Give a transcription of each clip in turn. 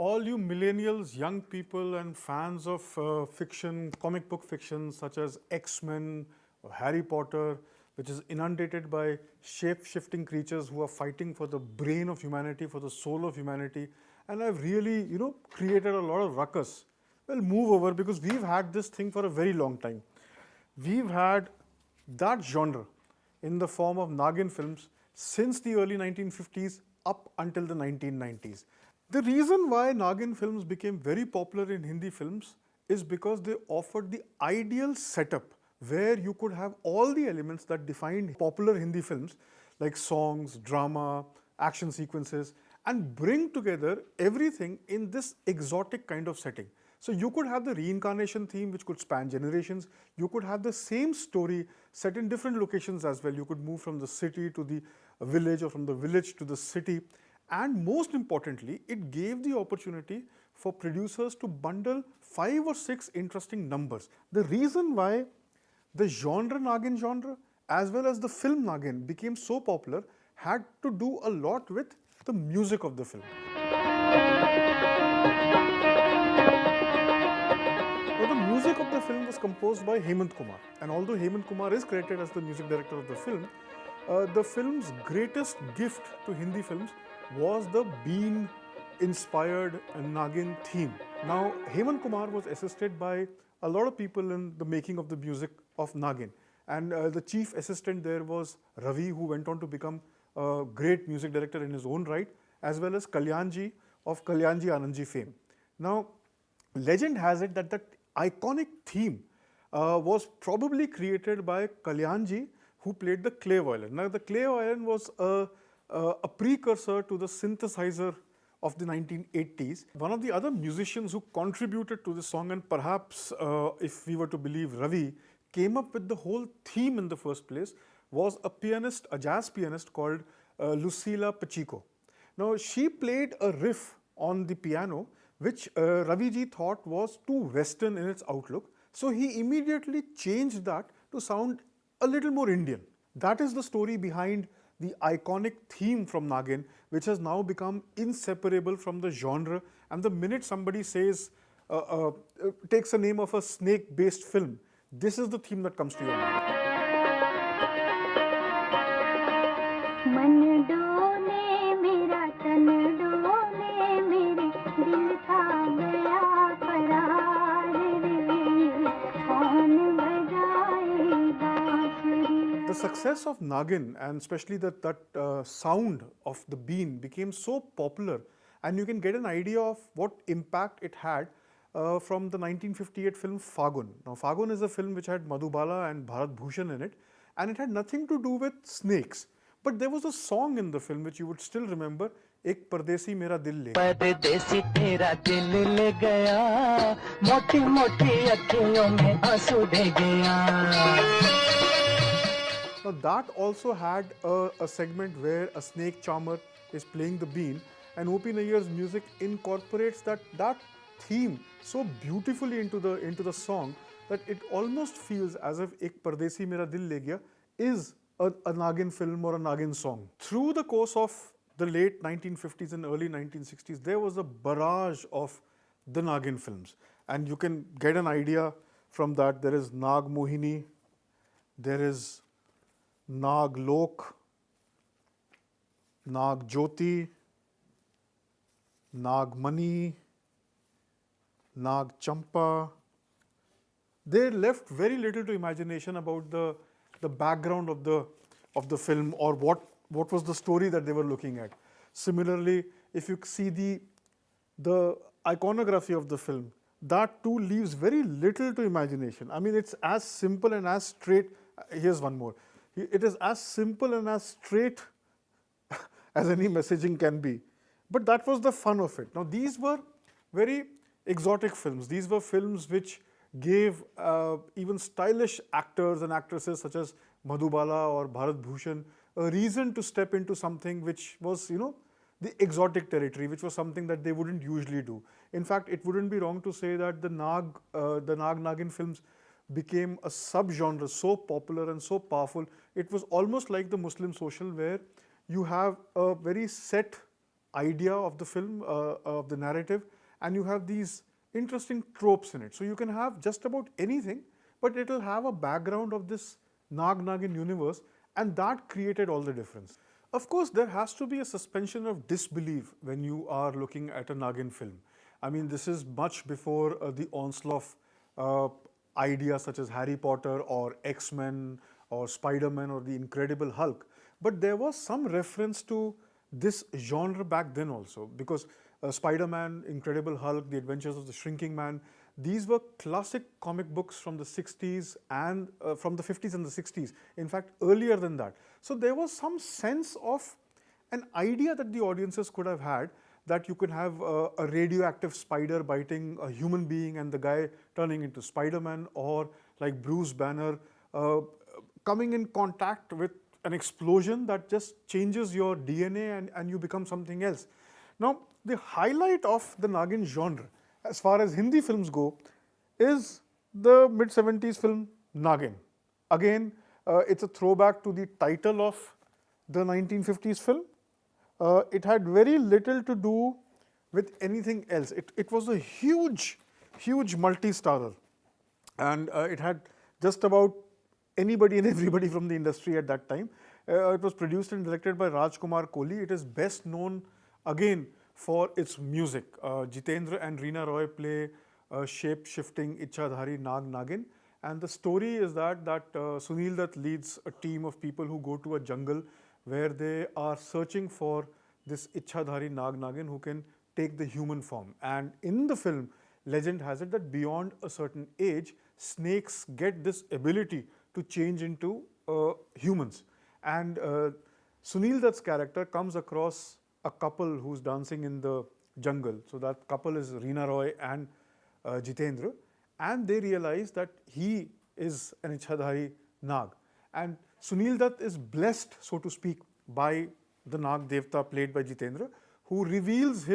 all you millennials, young people, and fans of fiction, comic book fiction such as X-Men or Harry Potter, which is inundated by shape-shifting creatures who are fighting for the brain of humanity, for the soul of humanity, and have really, created a lot of ruckus. Well, move over, because we've had this thing for a very long time. We've had that genre in the form of Nagin films since the early 1950s up until the 1990s. The reason why Nagin films became very popular in Hindi films is because they offered the ideal setup where you could have all the elements that defined popular Hindi films, like songs, drama, action sequences, and bring together everything in this exotic kind of setting. So you could have the reincarnation theme, which could span generations. You could have the same story set in different locations as well. You could move from the city to the village, or from the village to the city. And most importantly, it gave the opportunity for producers to bundle 5 or 6 interesting numbers. The reason why the genre Nagin genre as well as the film Nagin became so popular had to do a lot with the music of the film. Now, the music of the film was composed by Hemant Kumar, and although Hemant Kumar is credited as the music director of the film's greatest gift to Hindi films was the Bean-inspired Nagin theme. Now, Hemant Kumar was assisted by a lot of people in the making of the music of Nagin, and the chief assistant there was Ravi, who went on to become a great music director in his own right, as well as Kalyanji of Kalyanji Anandji fame. Now, legend has it that that iconic theme was probably created by Kalyanji, who played the clay violin. Now, the clay violin was a precursor to the synthesizer of the 1980s. One of the other musicians who contributed to this song, and perhaps if we were to believe Ravi, came up with the whole theme in the first place, was a pianist, a jazz pianist called Lucila Pacheco. Now, she played a riff on the piano which Raviji thought was too Western in its outlook. So he immediately changed that to sound a little more Indian. That is the story behind the iconic theme from Nagin, which has now become inseparable from the genre. And the minute somebody says, takes the name of a snake-based film, this is the theme that comes to your mind. The success of Nagin, and especially that sound of the bean, became so popular, and you can get an idea of what impact it had from the 1958 film Fagun. Now, Fagun is a film which had Madhubala and Bharat Bhushan in it, and it had nothing to do with snakes. But there was a song in the film which you would still remember, Ek Pardesi Mera Dil Le Gaya. Pardesi tera dil le gaya, moti moti akhiyon mein aansu de gaya. Now, that also had a segment where a snake charmer is playing the bean, and O.P. Nayyar's music incorporates that theme so beautifully into the song that it almost feels as if Ek Pardesi Mera Dil Le Gaya is a Nagin film or a Nagin song. Through the course of the late 1950s and early 1960s, there was a barrage of the Nagin films, and you can get an idea from that. There is Nag Mohini, there is Nag Lok, Nag Jyoti, Nag Mani, Nag Champa. They left very little to imagination about the background of the film, or what was the story that they were looking at. Similarly, if you see the iconography of the film, that too leaves very little to imagination. I mean, it's as simple and as straight. Here's one more. It is as simple and as straight as any messaging can be. But that was the fun of it. Now, these were very exotic films. These were films which gave even stylish actors and actresses such as Madhubala or Bharat Bhushan a reason to step into something which was, the exotic territory, which was something that they wouldn't usually do. In fact, it wouldn't be wrong to say that the Nagin films became a subgenre so popular and so powerful. It was almost like the Muslim social, where you have a very set idea of the film, of the narrative, and you have these interesting tropes in it. So you can have just about anything, but it will have a background of this Nag Nagin universe, and that created all the difference. Of course, there has to be a suspension of disbelief when you are looking at a Nagin film. I mean, this is much before the onslaught of ideas such as Harry Potter or X-Men or Spider-Man or the Incredible Hulk. But there was some reference to this genre back then also, because Spider-Man, Incredible Hulk, The Adventures of the Shrinking Man, these were classic comic books from the 60s and from the 50s and the 60s. In fact, earlier than that. So there was some sense of an idea that the audiences could have had, that you could have a radioactive spider biting a human being and the guy turning into Spider-Man, or like Bruce Banner coming in contact with an explosion that just changes your DNA and you become something else. Now, the highlight of the Nagin genre, as far as Hindi films go, is the mid-70s film Nagin. Again, it's a throwback to the title of the 1950s film. It had very little to do with anything else. It was a huge multi-starrer, and it had just about anybody and everybody from the industry at that time. It was produced and directed by Rajkumar Kohli. It is best known again for its music. Jitendra and Reena Roy play shape-shifting Ichhadhari Nag Nagin, and the story is that Sunil Dutt leads a team of people who go to a jungle where they are searching for this Ichhadhari Nag Nagin who can take the human form. And in the film, legend has it that beyond a certain age, snakes get this ability to change into humans. And Sunil Dutt's character comes across a couple who's dancing in the jungle. So that couple is Reena Roy and Jitendra, and they realize that he is an Ichhadhari Nag. And Sunil Dutt is blessed, so to speak, by the Nag Devta played by Jitendra, who reveals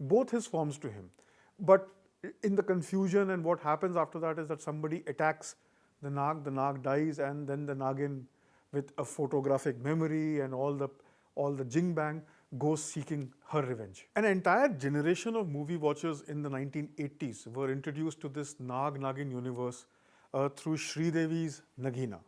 both his forms to him. But in the confusion, and what happens after that is that somebody attacks the Nag dies, and then the Nagin, with a photographic memory and all the jing bang, goes seeking her revenge. An entire generation of movie watchers in the 1980s were introduced to this Nag Nagin universe through Sridevi's Nagina.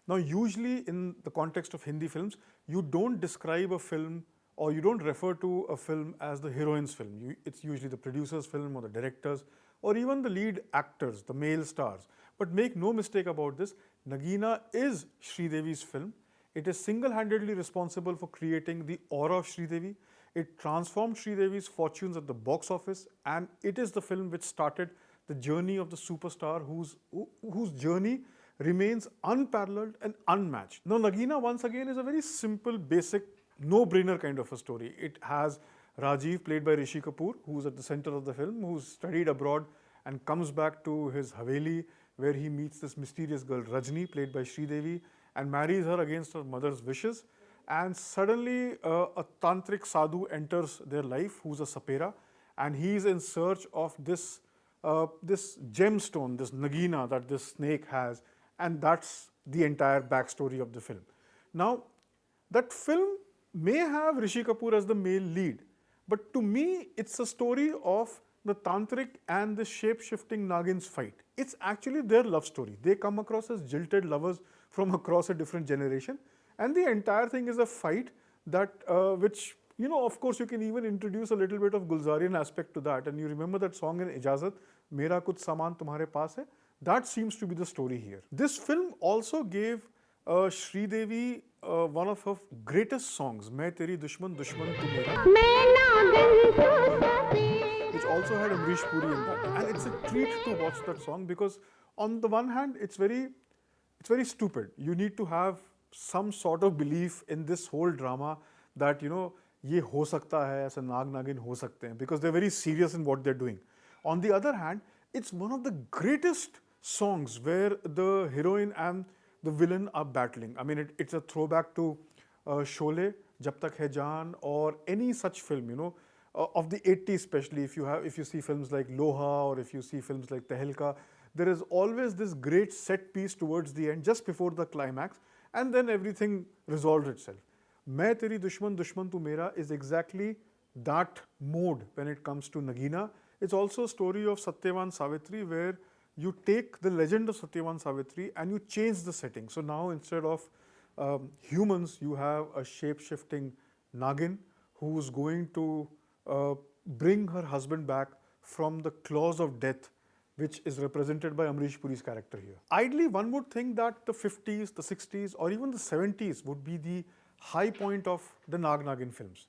Now, usually in the context of Hindi films, you don't describe a film or you don't refer to a film as the heroine's film. It's usually the producer's film or the director's or even the lead actors, the male stars. But make no mistake about this, Nagina is Sridevi's film. It is single-handedly responsible for creating the aura of Sridevi. It transformed Sridevi's fortunes at the box office, and it is the film which started the journey of the superstar whose journey remains unparalleled and unmatched. Now, Nagina once again is a very simple, basic, no-brainer kind of a story. It has Rajiv, played by Rishi Kapoor, who's at the center of the film, who's studied abroad and comes back to his Haveli, where he meets this mysterious girl Rajni, played by Sridevi, and marries her against her mother's wishes. And suddenly a tantric sadhu enters their life, who's a sapera, and he's in search of this gemstone, this Nagina that this snake has, and that's the entire backstory of the film. Now, that film may have Rishi Kapoor as the male lead, but to me, it's a story of the tantric and the shape-shifting Nagin's fight. It's actually their love story. They come across as jilted lovers from across a different generation, and the entire thing is a fight that which, you know, of course, you can even introduce a little bit of Gulzarian aspect to that. And you remember that song in Ijazat, Mera Kuch Saman Tumhare Paas Hai? That seems to be the story here. This film also gave Sridevi one of her greatest songs, Main Teri Dushman Dushman Tu Mera, which also had Amrish Puri in that. And it's a treat to watch that song because on the one hand, it's very stupid. You need to have some sort of belief in this whole drama that, you know, ye ho sakta hai, aisa Nag Nagin ho sakte hain, because they're very serious in what they're doing. On the other hand, it's one of the greatest songs where the heroine and the villain are battling. I mean, it's a throwback to Sholay, Jab Tak Hai Jaan, or any such film, you know, of the 80s especially. If you see films like Loha or if you see films like Tehelka, there is always this great set piece towards the end, just before the climax, and then everything resolves itself. Main Teri Dushman Dushman Tu Mera is exactly that mode when it comes to Nagina. It's also a story of Satyavan Savitri where you take the legend of Satyavan Savitri and you change the setting. So now instead of humans, you have a shape-shifting Nagin who's going to bring her husband back from the claws of death, which is represented by Amrish Puri's character here. Ideally, one would think that the 50s, the 60s, or even the 70s would be the high point of the Nag-Nagin films.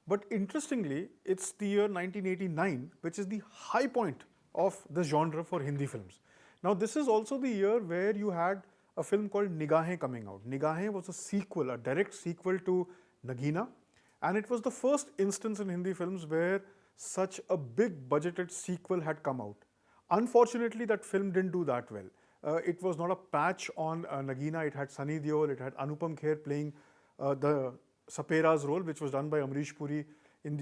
But interestingly, it's the year 1989, which is the high point of the genre for Hindi films. Now, this is also the year where you had a film called Nigahein coming out. Nigahein was a sequel, a direct sequel to Nagina, and it was the first instance in Hindi films where such a big budgeted sequel had come out. Unfortunately, that film didn't do that well. It was not a patch on Nagina. It had Sunny Deol, it had Anupam Kher playing the Sapera's role, which was done by Amrish Puri in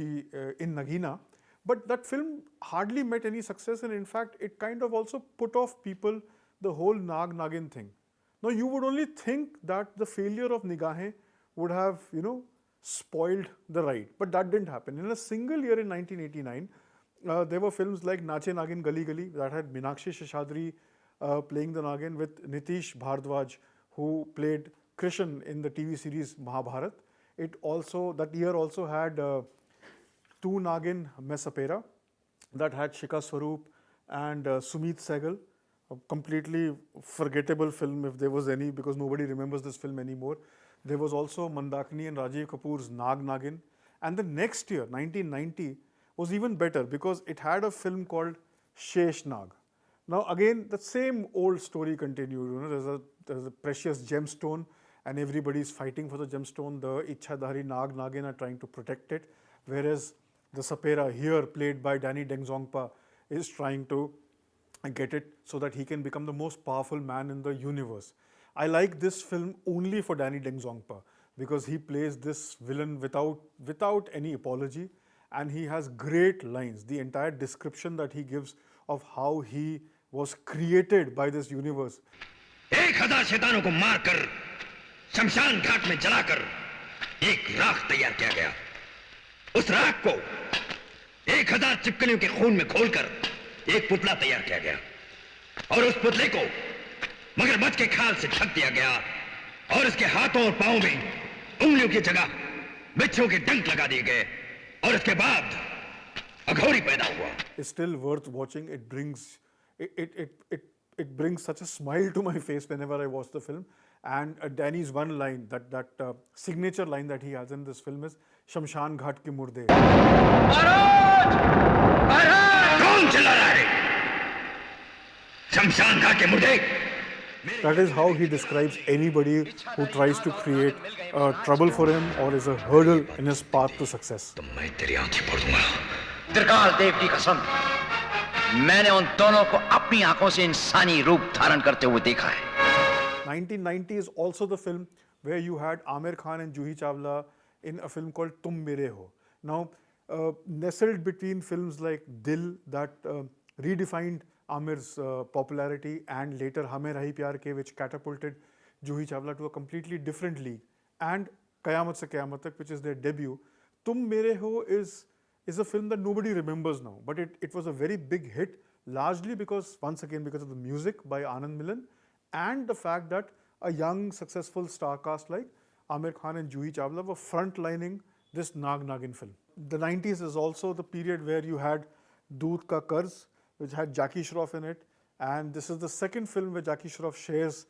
Nagina. But that film hardly met any success, and in fact, it kind of also put off people the whole Nag-Nagin thing. Now, you would only think that the failure of Nigahein would have, spoiled the ride, but that didn't happen. In a single year in 1989, there were films like Nache Nagin Gali Gali that had Meenakshi Seshadri playing the Nagin with Nitish Bhardwaj, who played Krishan in the TV series Mahabharat. That year also had Tu Nagin Main Sapera that had Shikha Swaroop and Sumit Sehgal, a completely forgettable film if there was any, because nobody remembers this film anymore. There was also Mandakini and Rajiv Kapoor's Nag-Nagin. And the next year, 1990, was even better because it had a film called Shesh Nag. Now again, the same old story continued. There's a precious gemstone and everybody's fighting for the gemstone. The Ichhadhari Nag-Nagin are trying to protect it, whereas the Sapera here, played by Danny Dengzongpa, is trying to get it so that he can become the most powerful man in the universe. I like this film only for Danny Dengzongpa because he plays this villain without any apology, and he has great lines. The entire description that he gives of how he was created by this universe. 1000 शैतानों को मारकर शमशान घाट में जलाकर एक राख तैयार किया गया। उस राख को 1000 चिपकलियों के खून में खोलकर एक पुतला तैयार किया गया और उस पुतले को मगरमच्छ के खाल से ढक दिया गया और इसके हाथों और पांवों में उंगलियों की जगह बिच्छू के डंक लगा दिए गए और इसके बाद अघोरी पैदा हुआ। It's still worth watching. It brings such a smile to my face whenever I watch the film. And Danny's one line, that signature line that he has in this film is Shamshan Ghat ke murde. कौन चिल्ला रहा है? शमशान घाट के मुर्दे? That is how he describes anybody who tries to create trouble for him or is a hurdle in his path to success. मैं तेरी आंखें फोड़ दूंगा। त्रिकाल देव की कसम, मैंने उन दोनों को अपनी आंखों से इंसानी रूप धारण करते हुए देखा है। 1990 is also the film where you had Aamir Khan and Juhi Chawla in a film called Tum Mere Ho. Now, nestled between films like Dil that redefined Aamir's popularity, and later Hame Rahi Pyar Ke, which catapulted Juhi Chawla to a completely different league, and Qayamat Se Qayamat Tak, which is their debut. Tum Mere Ho is a film that nobody remembers now, but it was a very big hit, largely because of the music by Anand Milan and the fact that a young successful star cast like Aamir Khan and Juhi Chawla were frontlining this Nag-Nagin film. The 90s is also the period where you had Doodh Ka Qarz, which had Jackie Shroff in it, and this is the second film where Jackie Shroff shares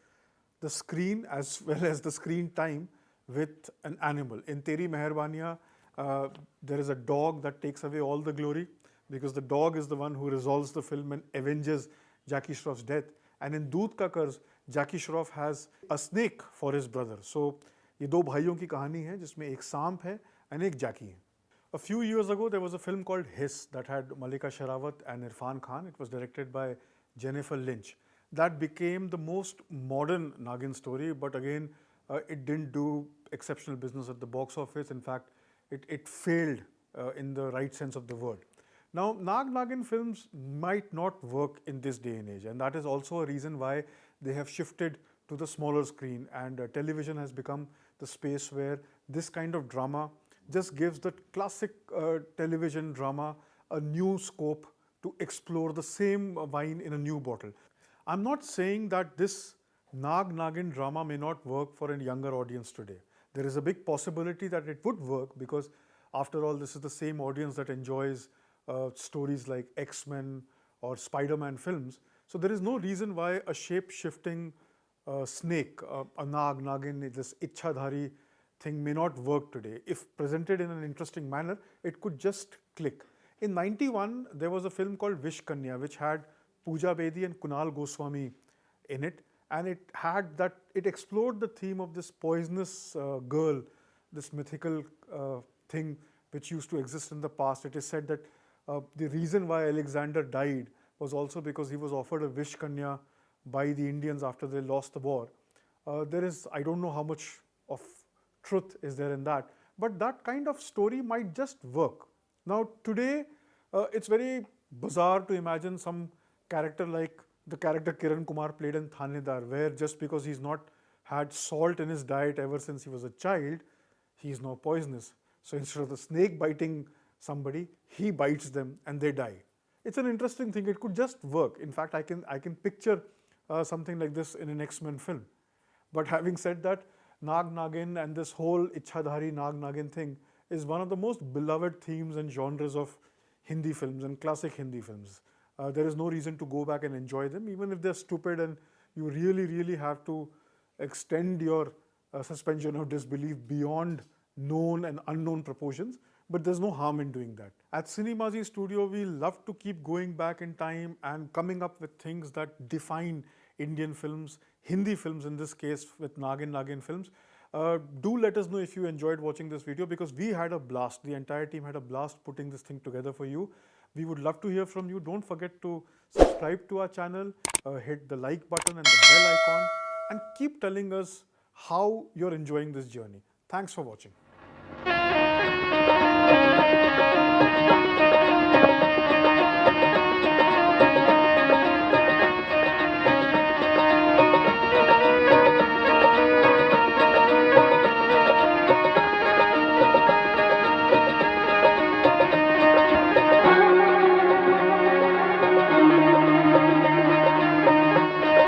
the screen as well as the screen time with an animal. In Teri Meharbaniyan, there is a dog that takes away all the glory because the dog is the one who resolves the film and avenges Jackie Shroff's death. And in Doodh Ka Qarz, Jackie Shroff has a snake for his brother. So, ये दो भाइयों की कहानी है जिसमें एक सांप है and एक जैकी है. A few years ago, there was a film called Hiss that had Malika Sherawat and Irfan Khan. It was directed by Jennifer Lynch. That became the most modern Nagin story, but again, it didn't do exceptional business at the box office. In fact, it failed in the right sense of the word. Now, Nag-Nagin films might not work in this day and age, and that is also a reason why they have shifted to the smaller screen, and television has become the space where this kind of drama, just gives that classic television drama a new scope to explore the same wine in a new bottle. I'm not saying that this Nag Nagin drama may not work for a younger audience today. There is a big possibility that it would work because, after all, this is the same audience that enjoys stories like X-Men or Spider-Man films. So there is no reason why a shape-shifting snake, a Nag Nagin, this Ichhadhari thing may not work today. If presented in an interesting manner, it could just click. In 91, there was a film called Vish Kanya, which had Pooja Bedi and Kunal Goswami in it, and it explored the theme of this poisonous girl, this mythical thing which used to exist in the past. It is said that the reason why Alexander died was also because he was offered a Vish Kanya by the Indians after they lost the war. I don't know how much of truth is there in that, but that kind of story might just work. Now today, it's very bizarre to imagine some character like the character Kiran Kumar played in Thanedar, where just because he's not had salt in his diet ever since he was a child, he's now poisonous. So instead of the snake biting somebody, he bites them and they die. It's an interesting thing. It could just work. In fact, I can picture something like this in an X-Men film. But having said that, Nag Nagin and this whole Ichhadhari Nag Nagin thing is one of the most beloved themes and genres of Hindi films and classic Hindi films. There is no reason to go back and enjoy them, even if they're stupid and you really, really have to extend your suspension of disbelief beyond known and unknown proportions. But there's no harm in doing that. At Cinemazi Studio, we love to keep going back in time and coming up with things that define Indian films, Hindi films in this case with Nagin Nagin films. Do let us know if you enjoyed watching this video, because we had a blast. The entire team had a blast putting this thing together for you. We would love to hear from you. Don't forget to subscribe to our channel, hit the like button and the bell icon, and keep telling us how you're enjoying this journey. Thanks for watching.